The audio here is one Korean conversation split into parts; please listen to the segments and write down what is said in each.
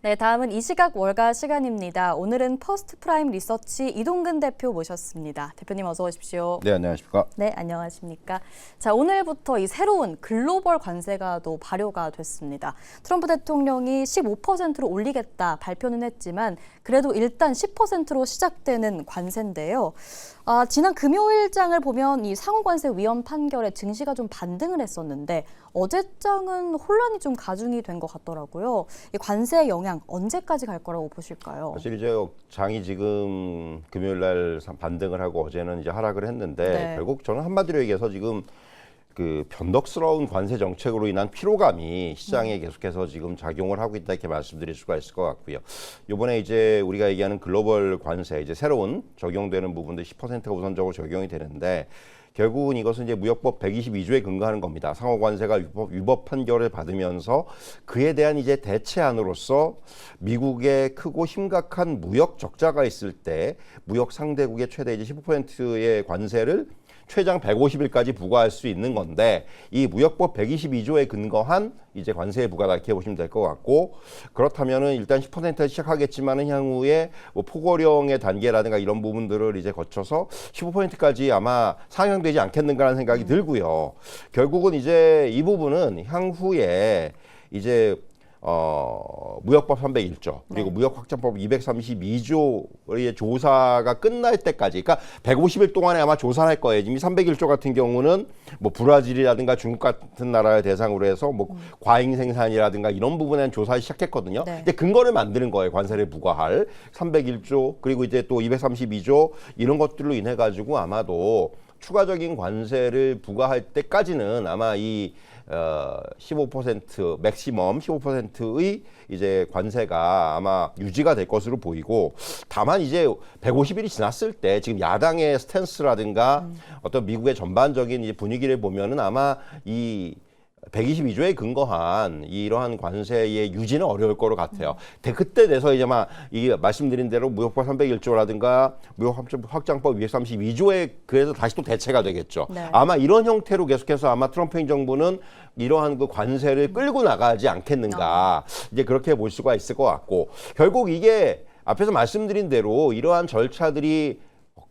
네, 다음은 이 시각 월가 시간입니다. 오늘은 퍼스트 프라임 리서치 이동근 대표 모셨습니다. 대표님 어서 오십시오. 네, 안녕하십니까. 네, 안녕하십니까. 자, 오늘부터 이 새로운 글로벌 관세가 또 발효가 됐습니다. 트럼프 대통령이 15%로 올리겠다 발표는 했지만 그래도 일단 10%로 시작되는 관세인데요. 지난 금요일장을 보면 이 상호관세 위헌 판결에 증시가 좀 반등을 했었는데 어제장은 혼란이 좀 가중이 된 것 같더라고요. 이 관세의 영향 언제까지 갈 거라고 보실까요? 사실 이제 장이 지금 금요일 날 반등을 하고 어제는 이제 하락을 했는데 네. 결국 저는 한마디로 얘기해서 지금 그 변덕스러운 관세 정책으로 인한 피로감이 시장에 계속해서 지금 작용을 하고 있다 이렇게 말씀드릴 수가 있을 것 같고요. 이번에 이제 우리가 얘기하는 글로벌 관세 이제 새로운 적용되는 부분들 10%가 우선적으로 적용이 되는데 결국은 이것은 이제 무역법 122조에 근거하는 겁니다. 상호관세가 위법 판결을 받으면서 그에 대한 이제 대체안으로서 미국의 크고 심각한 무역 적자가 있을 때 무역 상대국의 최대 이제 15%의 관세를 최장 150일까지 부과할 수 있는 건데 이 무역법 122조에 근거한 이제 관세의 부과다 이렇게 보시면 될 것 같고 그렇다면은 일단 10% 시작하겠지만은 향후에 뭐 포고령의 단계라든가 이런 부분들을 이제 거쳐서 15%까지 아마 상향되지 않겠는가라는 생각이 들고요. 결국은 이제 이 부분은 향후에 이제 무역법 301조 그리고 네. 무역확장법 232조의 조사가 끝날 때까지 그러니까 150일 동안에 아마 조사를 할 거예요. 지금 301조 같은 경우는 뭐 브라질이라든가 중국 같은 나라를 대상으로 해서 뭐 과잉 생산이라든가 이런 부분에는 조사를 시작했거든요. 네. 근데 근거를 만드는 거예요. 관세를 부과할 301조 그리고 이제 또 232조 이런 것들로 인해 가지고 아마도 추가적인 관세를 부과할 때까지는 아마 이 15% 맥시멈 15%의 이제 관세가 아마 유지가 될 것으로 보이고 다만 이제 150일이 지났을 때 지금 야당의 스탠스라든가 어떤 미국의 전반적인 이제 분위기를 보면은 아마 이 122조에 근거한 이러한 관세의 유지는 어려울 거로 같아요. 그때 돼서 이제 막 이 말씀드린 대로 무역법 301조라든가 무역확장법 232조에 그래서 다시 또 대체가 되겠죠. 네. 아마 이런 형태로 계속해서 아마 트럼프 행정부는 이러한 그 관세를 끌고 나가지 않겠는가 이제 그렇게 볼 수가 있을 것 같고 결국 이게 앞에서 말씀드린 대로 이러한 절차들이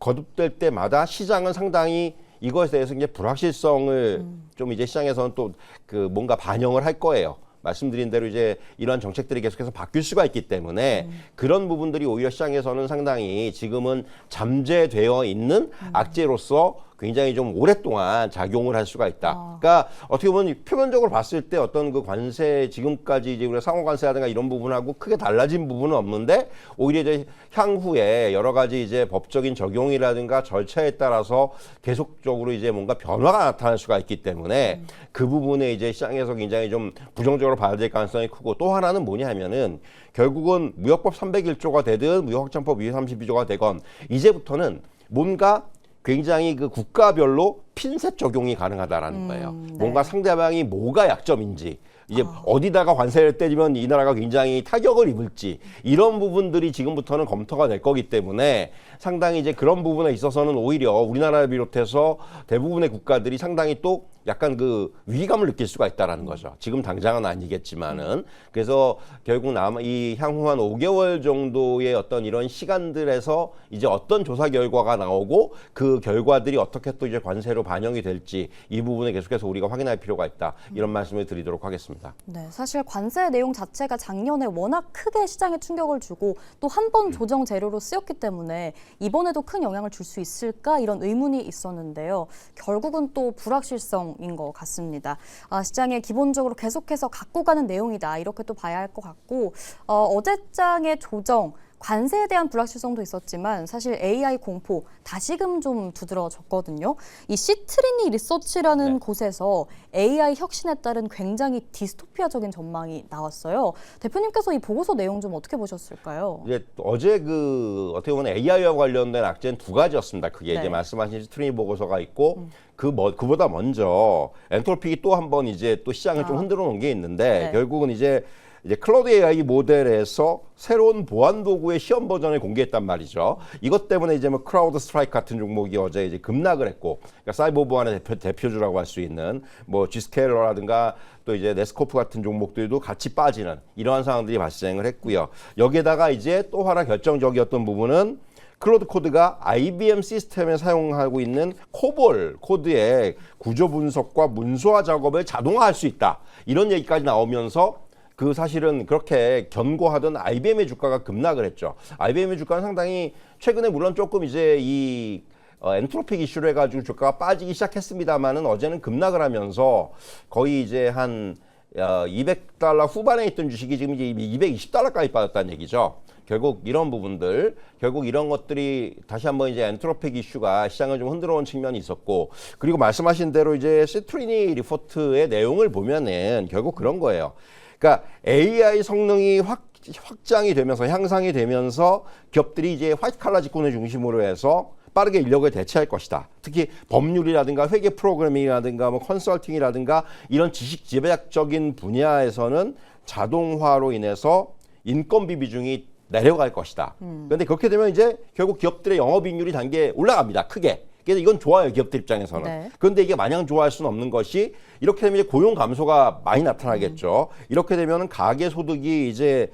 거듭될 때마다 시장은 상당히 이것에 대해서 이제 불확실성을 좀 이제 시장에서는 또 그 뭔가 반영을 할 거예요. 말씀드린 대로 이제 이러한 정책들이 계속해서 바뀔 수가 있기 때문에 그런 부분들이 오히려 시장에서는 상당히 지금은 잠재되어 있는 악재로서 굉장히 좀 오랫동안 작용을 할 수가 있다. 그러니까 어떻게 보면 표면적으로 봤을 때 어떤 그 관세 지금까지 이제 우리가 상호관세라든가 이런 부분하고 크게 달라진 부분은 없는데 오히려 이제 향후에 여러 가지 이제 법적인 적용이라든가 절차에 따라서 계속적으로 이제 뭔가 변화가 나타날 수가 있기 때문에 그 부분에 이제 시장에서 굉장히 좀 부정적으로 봐야 될 가능성이 크고 또 하나는 뭐냐 하면은 결국은 무역법 301조가 되든 무역확장법 232조가 되건 이제부터는 뭔가 굉장히 그 국가별로 핀셋 적용이 가능하다라는 거예요. 네. 뭔가 상대방이 뭐가 약점인지 이제 어디다가 관세를 때리면 이 나라가 굉장히 타격을 입을지 이런 부분들이 지금부터는 검토가 될 거기 때문에 상당히 이제 그런 부분에 있어서는 오히려 우리나라를 비롯해서 대부분의 국가들이 상당히 또 약간 그 위기감을 느낄 수가 있다라는 거죠. 지금 당장은 아니겠지만은 그래서 결국 이 향후 한 5개월 정도의 어떤 이런 시간들에서 이제 어떤 조사 결과가 나오고 그 결과들이 어떻게 또 이제 관세로 반영이 될지 이 부분에 계속해서 우리가 확인할 필요가 있다. 이런 말씀을 드리도록 하겠습니다. 네, 사실 관세 내용 자체가 작년에 워낙 크게 시장에 충격을 주고 또 한 번 조정 재료로 쓰였기 때문에 이번에도 큰 영향을 줄 수 있을까 이런 의문이 있었는데요. 결국은 또 불확실성인 것 같습니다. 시장에 기본적으로 계속해서 갖고 가는 내용이다 이렇게 또 봐야 할 것 같고 어제장의 조정 관세에 대한 불확실성도 있었지만 사실 AI 공포 다시금 좀 두드러졌거든요. 이 시트리니 리서치라는 곳에서 AI 혁신에 따른 굉장히 디스토피아적인 전망이 나왔어요. 대표님께서 이 보고서 내용 좀 어떻게 보셨을까요? 이제 어제 그 어떻게 보면 AI와 관련된 악재는 두 가지였습니다. 그게 이제 말씀하신 시트리니 보고서가 있고 그보다 먼저 엔트로픽이 또 한 번 이제 또 시장을 좀 흔들어 놓은 게 있는데 결국은 이제 이제 클라우드 AI 모델에서 새로운 보안 도구의 시험 버전을 공개했단 말이죠. 이것 때문에 이제 뭐 크라우드 스트라이크 같은 종목이 어제 이제 급락을 했고, 그러니까 사이버 보안의 대표주라고 할 수 있는 뭐 G스케일러라든가 또 이제 네스코프 같은 종목들도 같이 빠지는 이러한 상황들이 발생을 했고요. 여기에다가 이제 또 하나 결정적이었던 부분은 클로드 코드가 IBM 시스템에 사용하고 있는 코볼 코드의 구조 분석과 문서화 작업을 자동화할 수 있다. 이런 얘기까지 나오면서 그 사실은 그렇게 견고하던 IBM의 주가가 급락을 했죠. IBM의 주가는 상당히 최근에 물론 조금 이제 이 엔트로픽 이슈로 해가지고 주가가 빠지기 시작했습니다만은 어제는 급락을 하면서 거의 이제 한 200달러 후반에 있던 주식이 지금 이제 220달러까지 빠졌다는 얘기죠. 결국 이런 부분들, 결국 이런 것들이 다시 한번 이제 엔트로픽 이슈가 시장을 좀 흔들어 온 측면이 있었고, 그리고 말씀하신 대로 이제 시트리니 리포트의 내용을 보면은 결국 그런 거예요. 그러니까 AI 성능이 확장이 되면서 향상이 되면서 기업들이 이제 화이트 칼라 직군을 중심으로 해서 빠르게 인력을 대체할 것이다. 특히 법률이라든가 회계 프로그래밍이라든가 뭐 컨설팅이라든가 이런 지식 집약적인 분야에서는 자동화로 인해서 인건비 비중이 내려갈 것이다. 그런데 그렇게 되면 이제 결국 기업들의 영업이익률이 단계 올라갑니다. 크게. 그래서 이건 좋아요, 기업들 입장에서는. 네. 그런데 이게 마냥 좋아할 수는 없는 것이 이렇게 되면 이제 고용 감소가 많이 나타나겠죠. 이렇게 되면은 가계 소득이 이제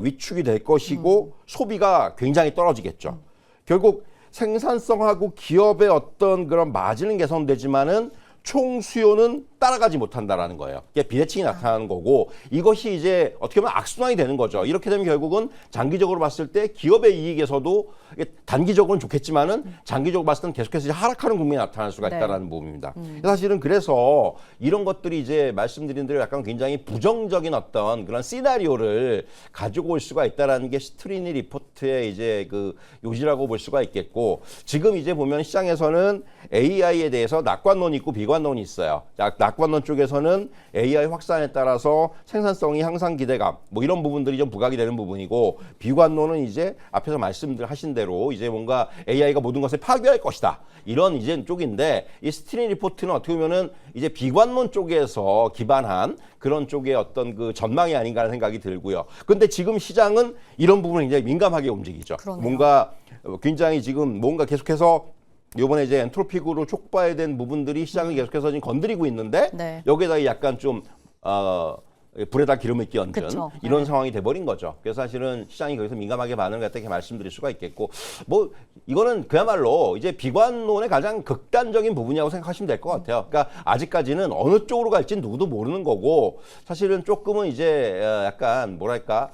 위축이 될 것이고 소비가 굉장히 떨어지겠죠. 결국 생산성하고 기업의 어떤 그런 마진은 개선되지만은 총 수요는 따라가지 못한다라는 거예요. 이게 비대칭이 나타나는 거고 이것이 이제 어떻게 보면 악순환이 되는 거죠. 이렇게 되면 결국은 장기적으로 봤을 때 기업의 이익에서도 이게 단기적으로는 좋겠지만은 장기적으로 봤을 때는 계속해서 이제 하락하는 국면이 나타날 수가 있다라는 부분입니다. 사실은 그래서 이런 것들이 이제 말씀드린 대로 약간 굉장히 부정적인 어떤 그런 시나리오를 가지고 올 수가 있다라는 게 시트리니 리포트의 이제 그 요지라고 볼 수가 있겠고 지금 이제 보면 시장에서는 AI에 대해서 낙관론이 있고 비관론이 있어요. 낙관론 쪽에서는 AI 확산에 따라서 생산성이 향상 기대감 뭐 이런 부분들이 좀 부각이 되는 부분이고 비관론은 이제 앞에서 말씀하신 대로 이제 뭔가 AI가 모든 것을 파괴할 것이다 이런 이제 쪽인데 이 스티리 리포트는 어떻게 보면은 이제 비관론 쪽에서 기반한 그런 쪽의 어떤 그 전망이 아닌가 하는 생각이 들고요. 근데 지금 시장은 이런 부분을 굉장히 민감하게 움직이죠. 그러네요. 뭔가 굉장히 지금 뭔가 계속해서 이번에 이제 엔트로픽으로 촉발된 부분들이 시장을 계속해서 지금 건드리고 있는데 네. 여기에다 약간 좀 불에다 기름을 끼얹은 그쵸. 이런 네. 상황이 돼버린 거죠. 그래서 사실은 시장이 거기서 민감하게 반응을 했다 이렇게 말씀드릴 수가 있겠고 뭐 이거는 그야말로 이제 비관론의 가장 극단적인 부분이라고 생각하시면 될 것 같아요. 그러니까 아직까지는 어느 쪽으로 갈지는 누구도 모르는 거고 사실은 조금은 이제 약간 뭐랄까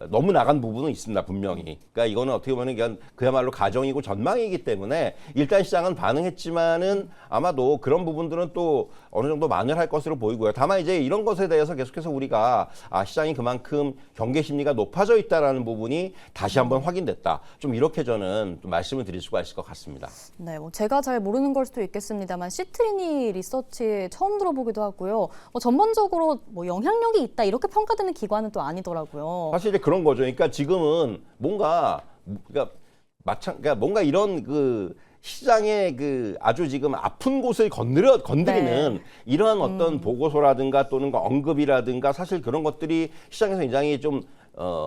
너무 나간 부분은 있습니다, 분명히. 그러니까 이거는 어떻게 보면 그냥 그야말로 가정이고 전망이기 때문에 일단 시장은 반응했지만은 아마도 그런 부분들은 또 어느 정도 만회할 것으로 보이고요. 다만 이제 이런 것에 대해서 계속해서 우리가 시장이 그만큼 경계 심리가 높아져 있다라는 부분이 다시 한번 확인됐다. 좀 이렇게 저는 좀 말씀을 드릴 수가 있을 것 같습니다. 네, 뭐 제가 잘 모르는 걸 수도 있겠습니다만 시트리니 리서치 처음 들어보기도 하고요. 전반적으로 뭐 영향력이 있다 이렇게 평가되는 기관은 또 아니더라고요. 사실 이제 그런 거죠. 그러니까 지금은 뭔가 그러니까 뭔가 이런 그 시장의 그 아주 지금 아픈 곳을 건드리는 네. 이러한 어떤 보고서라든가 또는 언급이라든가 사실 그런 것들이 시장에서 굉장히 좀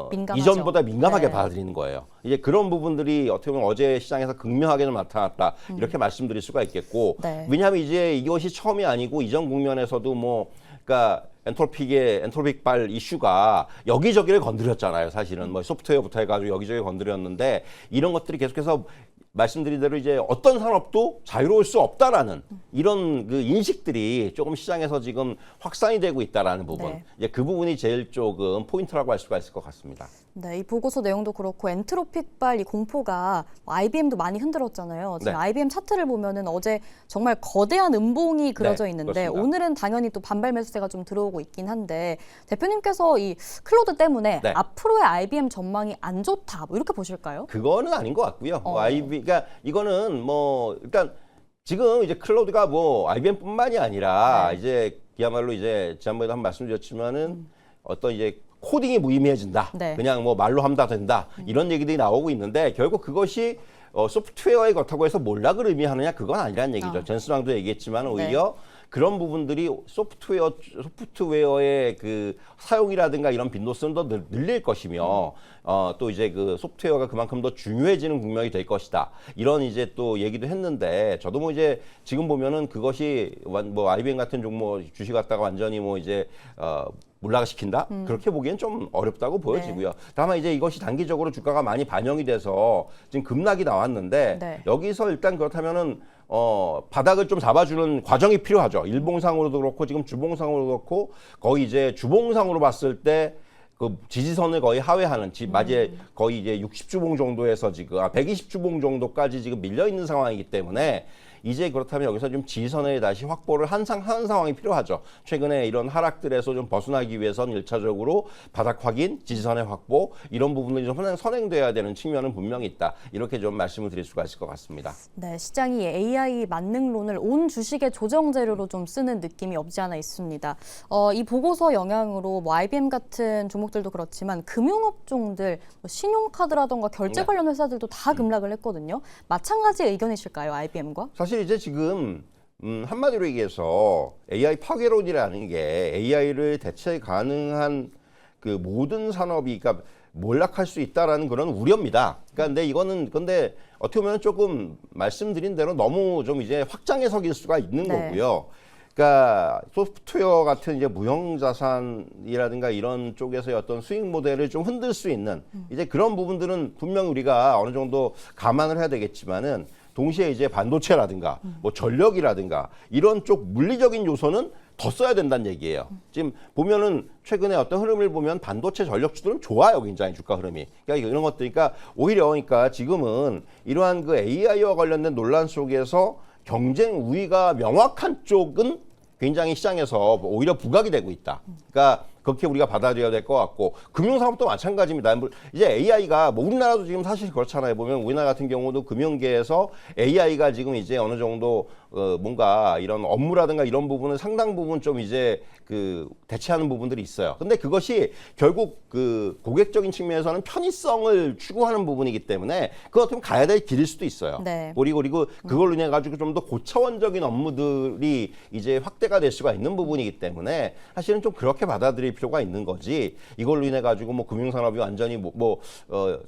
민감하죠. 이전보다 민감하게 네. 받아들이는 거예요. 이제 그런 부분들이 어떻게 보면 어제 시장에서 극명하게 좀 나타났다 이렇게 말씀드릴 수가 있겠고 네. 왜냐하면 이제 이것이 처음이 아니고 이전 국면에서도 뭐 그러니까 엔트로픽발 이슈가 여기저기를 건드렸잖아요. 사실은 뭐 소프트웨어부터 해가지고 여기저기 건드렸는데 이런 것들이 계속해서 말씀드린 대로 이제 어떤 산업도 자유로울 수 없다라는 이런 그 인식들이 조금 시장에서 지금 확산이 되고 있다라는 부분. 네. 이제 그 부분이 제일 조금 포인트라고 할 수가 있을 것 같습니다. 네, 이 보고서 내용도 그렇고 엔트로픽발 이 공포가 IBM도 많이 흔들었잖아요. 지금 네. IBM 차트를 보면은 어제 정말 거대한 음봉이 그려져 네, 있는데 그렇습니다. 오늘은 당연히 또 반발 매수세가 좀 들어오고 있긴 한데 대표님께서 이 클로드 때문에 네. 앞으로의 IBM 전망이 안 좋다 뭐 이렇게 보실까요? 그거는 아닌 것 같고요. 그러니까 이거는 뭐 일단 지금 이제 클로드가 뭐 IBM뿐만이 아니라 네. 이제 그야말로 이제 지난번에도 한 말씀드렸지만은 어떤 이제 코딩이 무의미해진다. 네. 그냥 뭐 말로 하면 다 된다. 이런 얘기들이 나오고 있는데 결국 그것이 소프트웨어에 그렇다고 해서 몰락을 의미하느냐 그건 아니라는 얘기죠. 전수랑도 얘기했지만 오히려 그런 부분들이 소프트웨어의 그 사용이라든가 이런 빈도수는 더 늘릴 것이며 또 이제 그 소프트웨어가 그만큼 더 중요해지는 국면이 될 것이다. 이런 이제 또 얘기도 했는데 저도 뭐 이제 지금 보면은 그것이 뭐 IBM 같은 종목 주식 갖다가 완전히 뭐 이제 몰락시킨다? 그렇게 보기엔 좀 어렵다고 보여지고요. 네. 다만 이제 이것이 단기적으로 주가가 많이 반영이 돼서 지금 급락이 나왔는데 네. 여기서 일단 그렇다면은 바닥을 좀 잡아주는 과정이 필요하죠. 일봉상으로도 그렇고 지금 주봉상으로도 그렇고 거의 이제 주봉상으로 봤을 때 그 지지선을 거의 하회하는 맞이에 거의 이제 60주봉 정도에서 지금 120주봉 정도까지 지금 밀려 있는 상황이기 때문에 이제 그렇다면 여기서 좀 지지선을 다시 확보를 하는 상황이 필요하죠. 최근에 이런 하락들에서 좀 벗어나기 위해서는 1차적으로 바닥 확인, 지지선의 확보 이런 부분들이 좀 선행돼야 되는 측면은 분명히 있다. 이렇게 좀 말씀을 드릴 수가 있을 것 같습니다. 네, 시장이 AI 만능론을 온 주식의 조정 재료로 좀 쓰는 느낌이 없지 않아 있습니다. 이 보고서 영향으로 뭐 IBM 같은 종목들도 그렇지만 금융업종들, 뭐 신용카드라던가 결제 네. 관련 회사들도 다 급락을 했거든요. 마찬가지 의견이실까요, IBM과? 사실 이제 지금 한마디로 얘기해서 AI 파괴론이라는 게 AI를 대체 가능한 그 모든 산업이 그러니까 몰락할 수 있다라는 그런 우려입니다. 그러니까 근데 이거는 근데 어떻게 보면 조금 말씀드린 대로 너무 좀 이제 확장 해석일 수가 있는 네. 거고요. 그러니까 소프트웨어 같은 이제 무형 자산이라든가 이런 쪽에서의 어떤 수익 모델을 좀 흔들 수 있는 이제 그런 부분들은 분명 우리가 어느 정도 감안을 해야 되겠지만은 동시에 이제 반도체라든가 뭐 전력이라든가 이런 쪽 물리적인 요소는 더 써야 된다는 얘기예요. 지금 보면은 최근에 어떤 흐름을 보면 반도체 전력주들은 좋아요, 굉장히 주가 흐름이. 그러니까 이런 것들이니까 오히려 그러니까 지금은 이러한 그 AI와 관련된 논란 속에서 경쟁 우위가 명확한 쪽은 굉장히 시장에서 오히려 부각이 되고 있다. 그러니까 그렇게 우리가 받아들여야 될 것 같고 금융산업도 마찬가지입니다. 이제 AI가 뭐 우리나라도 지금 사실 그렇잖아요. 보면 우리나라 같은 경우도 금융계에서 AI가 지금 이제 어느 정도 뭔가 이런 업무라든가 이런 부분은 상당 부분 좀 이제 그 대체하는 부분들이 있어요. 근데 그것이 결국 그 고객적인 측면에서는 편의성을 추구하는 부분이기 때문에 그것 같으면 가야 될 길일 수도 있어요. 네. 그리고 그걸로 인해 가지고 좀 더 고차원적인 업무들이 이제 확대가 될 수가 있는 부분이기 때문에 사실은 좀 그렇게 받아들일 필요가 있는 거지. 이걸로 인해 가지고 뭐 금융산업이 완전히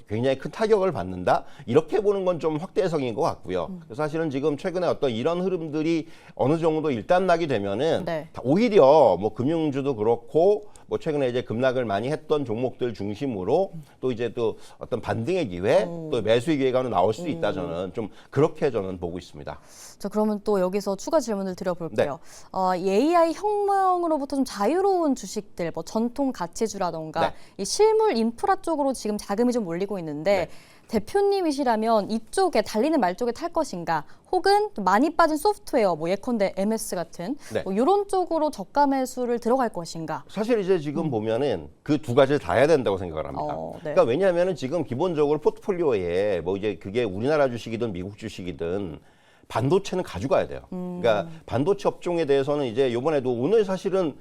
굉장히 큰 타격을 받는다 이렇게 보는 건 좀 확대 해석인 것 같고요. 그래서 사실은 지금 최근에 어떤 이런 흐름들이 어느 정도 일단락이 되면은 네. 오히려 뭐 금융주도 그렇고 뭐 최근에 이제 급락을 많이 했던 종목들 중심으로 또 이제 또 어떤 반등의 기회 또 매수의 기회가 나올 수 있다 저는 좀 그렇게 저는 보고 있습니다. 자, 그러면 또 여기서 추가 질문을 드려볼게요. 이 AI 혁명으로부터 좀 자유로운 주식들, 뭐 전통 가치주라던가 네. 이 실물 인프라 쪽으로 지금 자금이 좀 몰리고 있는데 대표님이시라면 이쪽에 달리는 말 쪽에 탈 것인가, 혹은 또 많이 빠진 소프트웨어, 뭐 예컨대 MS 같은 네. 뭐 이런 쪽으로 저가 매수를 들어갈 것인가? 사실 이제 지금 보면은 그 두 가지를 다 해야 된다고 생각을 합니다. 네. 그러니까 왜냐하면은 지금 기본적으로 포트폴리오에 뭐 이제 그게 우리나라 주식이든 미국 주식이든 반도체는 가져가야 돼요. 그러니까 반도체 업종에 대해서는 이제 이번에도 오늘 사실은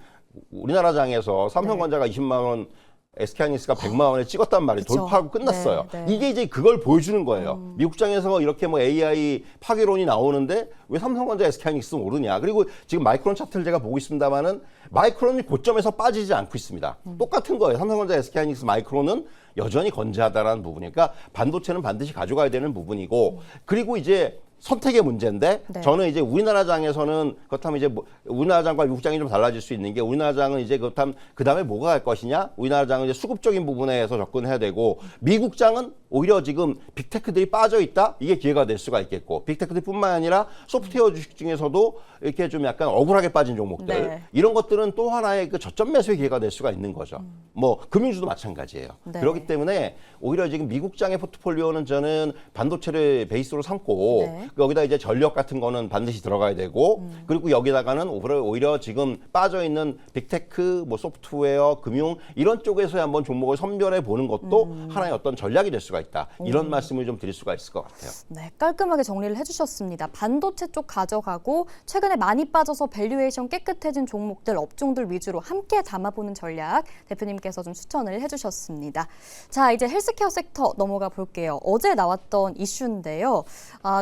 우리나라 장에서 삼성전자가 20만 원 SK하이닉스가 100만 원에 찍었단 말이에요. 그쵸. 돌파하고 끝났어요. 네, 네. 이게 이제 그걸 보여주는 거예요. 미국장에서 이렇게 뭐 AI 파괴론이 나오는데 왜 삼성전자 SK하이닉스 모르냐. 그리고 지금 마이크론 차트를 제가 보고 있습니다만은 마이크론이 고점에서 빠지지 않고 있습니다. 똑같은 거예요. 삼성전자 SK하이닉스 마이크론은 여전히 건재하다라는 부분이니까 반도체는 반드시 가져가야 되는 부분이고 그리고 이제 선택의 문제인데 네. 저는 이제 우리나라 장에서는 그렇다면 이제 뭐 우리나라 장과 미국 장이 좀 달라질 수 있는 게 우리나라 장은 이제 그렇다면 그다음에 뭐가 갈 것이냐? 우리나라 장은 이제 수급적인 부분에서 접근해야 되고 미국 장은 오히려 지금 빅테크들이 빠져 있다. 이게 기회가 될 수가 있겠고 빅테크들뿐만 아니라 소프트웨어 주식 중에서도 이렇게 좀 약간 억울하게 빠진 종목들 네. 이런 것들은 또 하나의 그 저점 매수의 기회가 될 수가 있는 거죠. 뭐 금융주도 마찬가지예요. 네. 그렇기 때문에 오히려 지금 미국 장의 포트폴리오는 저는 반도체를 베이스로 삼고 네. 여기다 이제 전력 같은 거는 반드시 들어가야 되고 그리고 여기다가는 오히려 지금 빠져 있는 빅테크, 뭐 소프트웨어, 금융 이런 쪽에서 한번 종목을 선별해 보는 것도 하나의 어떤 전략이 될 수가 있다. 이런 말씀을 좀 드릴 수가 있을 것 같아요. 네, 깔끔하게 정리를 해주셨습니다. 반도체 쪽 가져가고 최근에 많이 빠져서 밸류에이션 깨끗해진 종목들, 업종들 위주로 함께 담아보는 전략 대표님께서 좀 추천을 해주셨습니다. 자, 이제 헬스케어 섹터 넘어가 볼게요. 어제 나왔던 이슈인데요.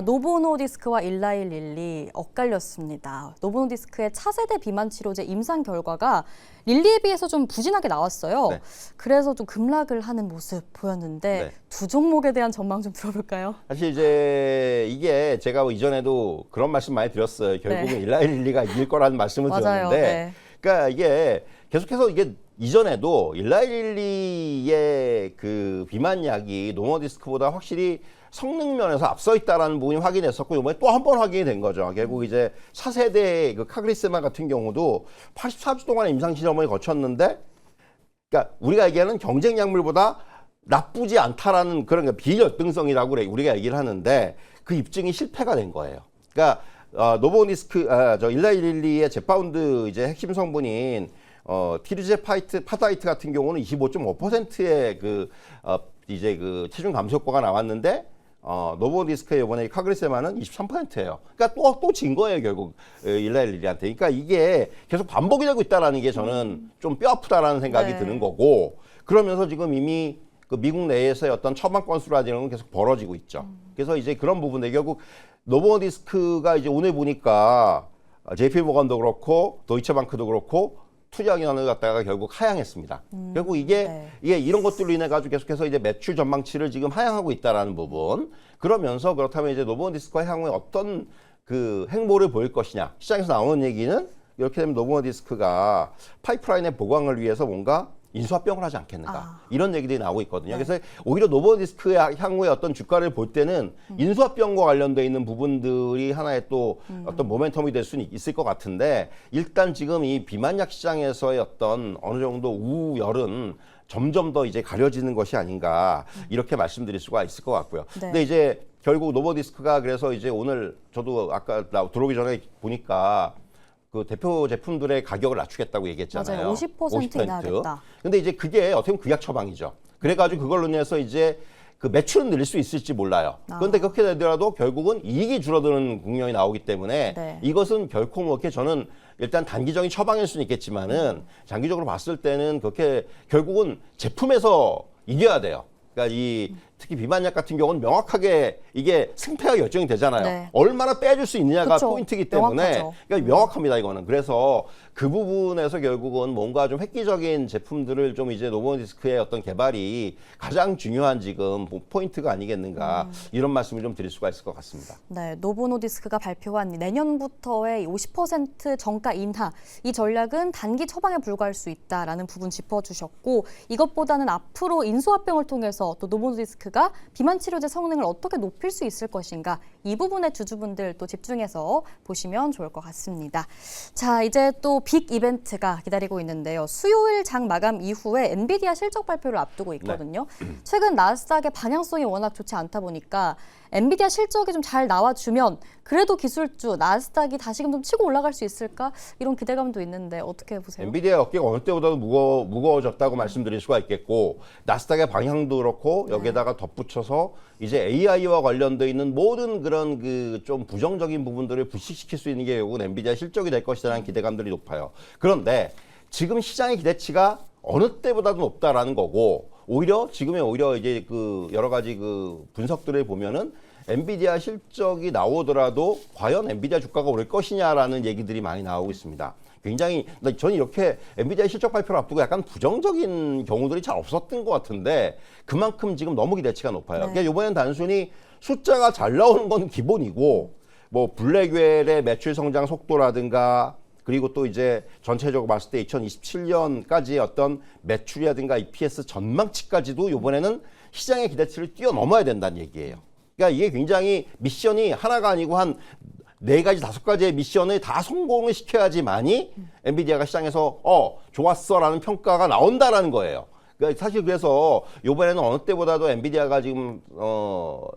노보노디스크와 일라이 릴리 엇갈렸습니다. 노보노디스크의 차세대 비만 치료제 임상 결과가 릴리에 비해서 좀 부진하게 나왔어요. 네. 그래서 좀 급락을 하는 모습 보였는데 네. 두 종목에 대한 전망 좀 들어볼까요? 사실 이제 이게 제가 이전에도 그런 말씀 많이 드렸어요. 결국은 일라이 릴리가 이길 거라는 말씀을 맞아요. 드렸는데, 네. 그러니까 이게 계속해서 이게 이전에도 일라이 릴리의 그 비만약이 노보노디스크보다 확실히 성능 면에서 앞서 있다라는 부분이 확인했었고, 이번에 또 한 번 확인이 된 거죠. 결국 이제 차세대 그 카그리세마 같은 경우도 84주 동안 임상 실험을 거쳤는데, 그러니까 우리가 얘기하는 경쟁 약물보다 나쁘지 않다라는 그런 비열등성이라고 우리가 얘기를 하는데 그 입증이 실패가 된 거예요. 그러니까 노보노디스크, 일라이 릴리의 제파운드 이제 핵심 성분인 티르제파다이트 같은 경우는 25.5%의 이제 그 체중 감소 효과가 나왔는데 노보노디스크의 이번에 카그리세마는 23%예요. 그러니까 또 진 거예요, 결국 일라이 릴리한테. 그러니까 이게 계속 반복이 되고 있다라는 게 저는 좀 뼈 아프다라는 생각이 네. 드는 거고, 그러면서 지금 이미 그 미국 내에서의 어떤 처방 건수라는 건 계속 벌어지고 있죠. 그래서 이제 그런 부분들 결국 노보노디스크가 이제 오늘 보니까 JP모건도 그렇고 도이체방크도 그렇고 투자 의견을 갖다가 결국 하향했습니다. 결국 이게 이런 것들로 인해 가지고 계속해서 이제 매출 전망치를 지금 하향하고 있다라는 부분. 그러면서 그렇다면 이제 노보노디스크가 향후에 어떤 그 행보를 보일 것이냐. 시장에서 나오는 얘기는 이렇게 되면 노보노디스크가 파이프라인의 보강을 위해서 뭔가 인수합병을 하지 않겠는가, 이런 얘기들이 나오고 있거든요. 그래서 오히려 노보노디스크의 향후에 어떤 주가를 볼 때는 인수합병과 관련돼 있는 부분들이 하나의 또 어떤 모멘텀이 될 수는 있을 것 같은데, 일단 지금 이 비만약 시장에서의 어떤 어느 정도 우열은 점점 더 이제 가려지는 것이 아닌가, 이렇게 말씀드릴 수가 있을 것 같고요. 네. 근데 이제 결국 노보노디스크가 그래서 이제 오늘 저도 아까 들어오기 전에 보니까 그 대표 제품들의 가격을 낮추겠다고 얘기했잖아요. 맞아요. 50% 인하하겠다. 근데 이제 그게 어떻게 보면 규약 처방이죠. 그래가지고 그걸로 인해서 이제 그 매출은 늘릴 수 있을지 몰라요. 그런데 그렇게 되더라도 결국은 이익이 줄어드는 국면이 나오기 때문에 네. 이것은 결코 뭐 이렇게 저는 일단 단기적인 처방일 수는 있겠지만은 장기적으로 봤을 때는 그렇게 결국은 제품에서 이겨야 돼요. 그러니까 특히 비만약 같은 경우는 명확하게 이게 승패가 결정이 되잖아요. 네. 얼마나 빼줄 수 있느냐가 그쵸. 포인트이기 때문에 명확하죠. 그러니까 명확합니다, 이거는. 그래서 그 부분에서 결국은 뭔가 좀 획기적인 제품들을 좀 이제 노보노디스크의 어떤 개발이 가장 중요한 지금 포인트가 아니겠는가, 이런 말씀을 좀 드릴 수가 있을 것 같습니다. 네, 노보노디스크가 발표한 내년부터의 50% 정가 인하, 이 전략은 단기 처방에 불과할 수 있다라는 부분 짚어주셨고, 이것보다는 앞으로 인수합병을 통해서 또 노보노디스크가 비만 치료제 성능을 어떻게 높일 수 있을 것인가, 이 부분에 주주분들 또 집중해서 보시면 좋을 것 같습니다. 자, 이제 또 빅 이벤트가 기다리고 있는데요. 수요일 장 마감 이후에 엔비디아 실적 발표를 앞두고 있거든요. 최근 나스닥의 방향성이 워낙 좋지 않다 보니까 엔비디아 실적이 좀 잘 나와주면 그래도 기술주 나스닥이 다시금 좀 치고 올라갈 수 있을까, 이런 기대감도 있는데 어떻게 보세요? 엔비디아 어깨가 어느 때보다도 무거워졌다고 말씀드릴 수가 있겠고, 나스닥의 방향도 그렇고 여기에다가 덧붙여서 이제 AI와 관련돼 있는 모든 그런 그 좀 부정적인 부분들을 불식시킬 수 있는 게 결국은 엔비디아 실적이 될 것이라는 기대감들이 높아요. 그런데 지금 시장의 기대치가 어느 때보다도 높다라는 거고, 오히려 이제 그 여러 가지 그 분석들을 보면은 엔비디아 실적이 나오더라도 과연 엔비디아 주가가 오를 것이냐라는 얘기들이 많이 나오고 있습니다. 굉장히 저는 이렇게 엔비디아 실적 발표를 앞두고 약간 부정적인 경우들이 잘 없었던 것 같은데, 그만큼 지금 너무 기대치가 높아요. 네. 그러니까 이번엔 단순히 숫자가 잘 나오는 건 기본이고, 뭐 블랙웰의 매출 성장 속도라든가, 그리고 또 이제 전체적으로 봤을 때 2027년까지의 어떤 매출이라든가 EPS 전망치까지도 이번에는 시장의 기대치를 뛰어넘어야 된다는 얘기예요. 그러니까 이게 굉장히 미션이 하나가 아니고 한 4가지, 5가지의 미션을 다 성공을 시켜야지만이 엔비디아가 시장에서 좋았어라는 평가가 나온다라는 거예요. 그러니까 사실 그래서 이번에는 어느 때보다도 엔비디아가 지금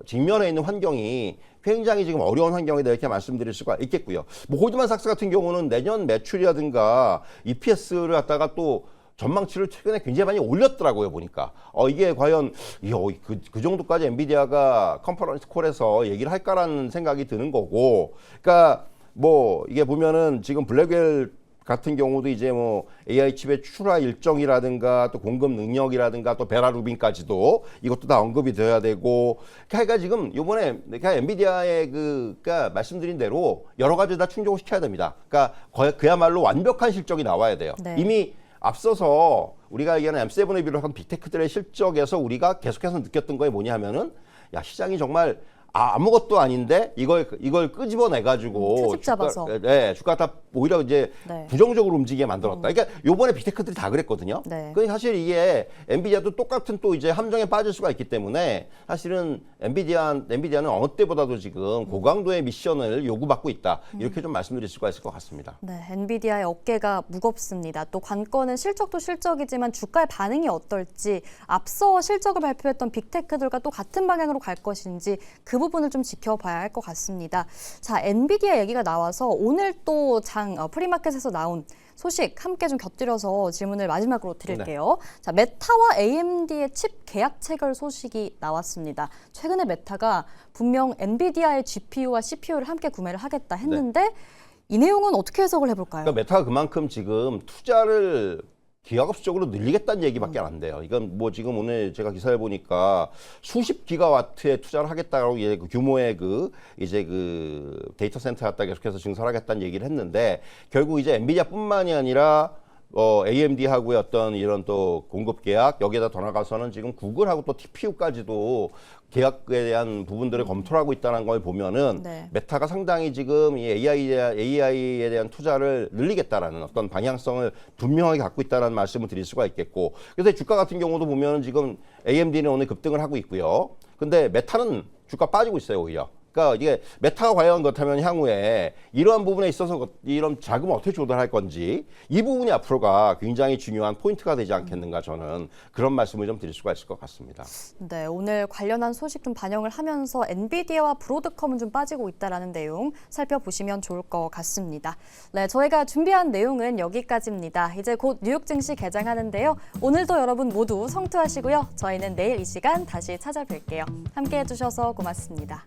직면해 있는 환경이 굉장히 지금 어려운 환경이다, 이렇게 말씀드릴 수가 있겠고요. 뭐 골드만삭스 같은 경우는 내년 매출이라든가 EPS를 갖다가 또 전망치를 최근에 굉장히 많이 올렸더라고요, 보니까. 이게 과연 그 정도까지 엔비디아가 컨퍼런스 콜에서 얘기를 할까라는 생각이 드는 거고. 그러니까 뭐 이게 보면은 지금 블랙웰 같은 경우도 이제 뭐 AI 칩의 출하 일정이라든가 또 공급 능력이라든가 또 베라루빈까지도 이것도 다 언급이 돼야 되고, 그러니까 지금 요번에 그냥 엔비디아의 그러니까 말씀드린 대로 여러 가지 다 충족을 시켜야 됩니다. 그러니까 그야말로 완벽한 실적이 나와야 돼요. 네. 이미 앞서서 우리가 얘기하는 M7을 비롯한 빅테크들의 실적에서 우리가 계속해서 느꼈던 거에 뭐냐 하면은 야, 시장이 정말 아무것도 아닌데 이걸 끄집어내 가지고 트집 잡아서 주가 다 오히려 이제 네. 부정적으로 움직이게 만들었다. 그러니까 요번에 빅테크들이 다 그랬거든요. 네. 그 사실 이게 엔비디아도 똑같은 또 이제 함정에 빠질 수가 있기 때문에 사실은 엔비디아는 어느 때보다도 지금 고강도의 미션을 요구받고 있다. 이렇게 좀 말씀드릴 수가 있을 것 같습니다. 네, 엔비디아의 어깨가 무겁습니다. 또 관건은 실적도 실적이지만 주가의 반응이 어떨지, 앞서 실적을 발표했던 빅테크들과 또 같은 방향으로 갈 것인지 그 부분을 좀 지켜봐야 할 것 같습니다. 자, 엔비디아 얘기가 나와서 오늘 또 프리마켓에서 나온 소식 함께 좀 곁들여서 질문을 마지막으로 드릴게요. 네. 자, 메타와 AMD의 칩 계약 체결 소식이 나왔습니다. 최근에 메타가 분명 엔비디아의 GPU와 CPU를 함께 구매를 하겠다 했는데 네. 이 내용은 어떻게 해석을 해볼까요? 그러니까 메타가 그만큼 지금 투자를 기하급수적으로 늘리겠다는 얘기밖에 안 돼요. 이건 뭐 지금 오늘 제가 기사를 보니까 수십 기가와트에 투자를 하겠다라고 그 규모의 이제 데이터 센터 갖다 계속해서 증설하겠다는 얘기를 했는데, 결국 이제 엔비디아뿐만이 아니라 AMD하고의 어떤 이런 또 공급 계약, 여기에다 더 나가서는 지금 구글하고 또 TPU까지도 계약에 대한 부분들을 검토를 하고 있다는 걸 보면은 네. 메타가 상당히 지금 이 AI에 대한 투자를 늘리겠다라는 어떤 방향성을 분명하게 갖고 있다는 말씀을 드릴 수가 있겠고, 그래서 주가 같은 경우도 보면은 지금 AMD는 오늘 급등을 하고 있고요. 근데 메타는 주가 빠지고 있어요, 오히려. 그러니까 이게 메타가 과연 그렇다면 향후에 이러한 부분에 있어서 이런 자금을 어떻게 조달할 건지, 이 부분이 앞으로가 굉장히 중요한 포인트가 되지 않겠는가, 저는 그런 말씀을 좀 드릴 수가 있을 것 같습니다. 네, 오늘 관련한 소식 좀 반영을 하면서 엔비디아와 브로드컴은 좀 빠지고 있다라는 내용 살펴보시면 좋을 것 같습니다. 네, 저희가 준비한 내용은 여기까지입니다. 이제 곧 뉴욕 증시 개장하는데요. 오늘도 여러분 모두 성투하시고요. 저희는 내일 이 시간 다시 찾아뵐게요. 함께해 주셔서 고맙습니다.